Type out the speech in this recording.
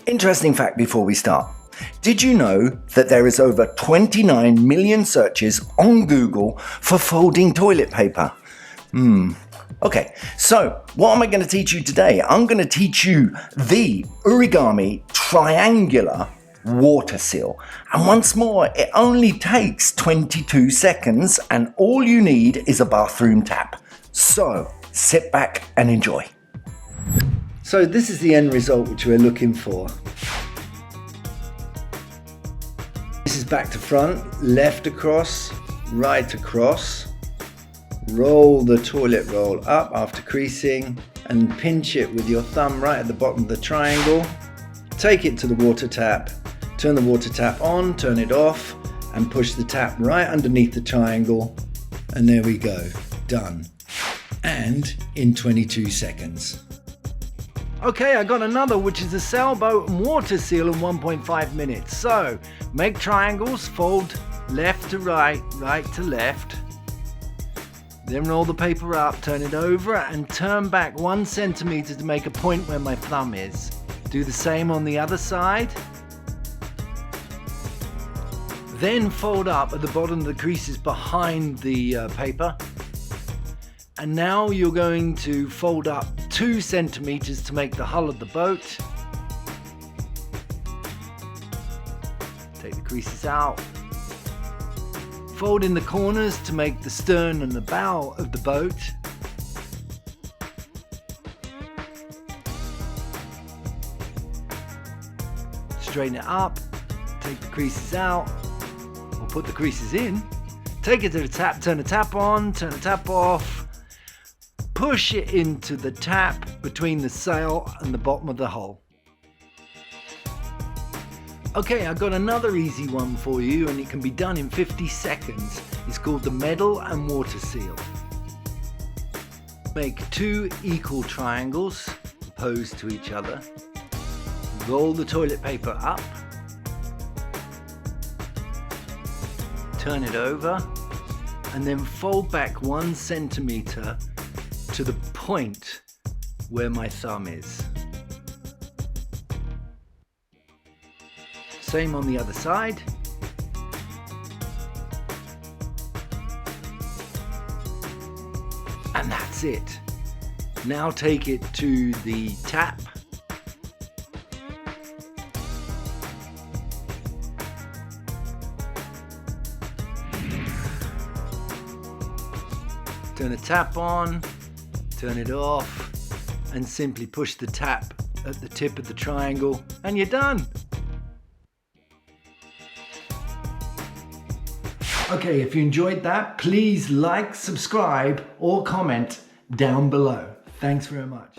Interesting fact before we start. Did you know that there is over 29 million searches on Google for folding toilet paper? Okay, so what am I going to teach you today? I'm going to teach you the Origami triangular water seal. And once more, it only takes 22 seconds and all you need is a bathroom tap. So sit back and enjoy. So this is the end result which we're looking for. This is back to front, left across, right across. Roll the toilet roll up after creasing and pinch it with your thumb right at the bottom of the triangle. Take it to the water tap, turn the water tap on, turn it off and push the tap right underneath the triangle and there we go, done. And in 22 seconds. Okay, I got another which is a sailboat and water seal in 1.5 minutes. So make triangles, fold left to right, right to left. Then roll the paper up, turn it over and turn back 1 centimeter to make a point where my thumb is. Do the same on the other side. Then fold up at the bottom of the creases behind the paper. And now you're going to fold up 2 centimeters to make the hull of the boat. Take the creases out. Fold in the corners to make the stern and the bow of the boat. Straighten it up. Take the creases out. Or put the creases in. Take it to the tap, turn the tap on, turn the tap off. Push it into the tap between the sail and the bottom of the hull. Okay, I've got another easy one for you and it can be done in 50 seconds. It's called the medal and water seal. Make 2 equal triangles opposed to each other. Roll the toilet paper up. Turn it over and then fold back 1 centimeter to the point where my thumb is. Same on the other side. And that's it. Now take it to the tap. Turn the tap on. Turn it off and simply push the tap at the tip of the triangle and you're done. Okay, if you enjoyed that, please like, subscribe or comment down below. Thanks very much.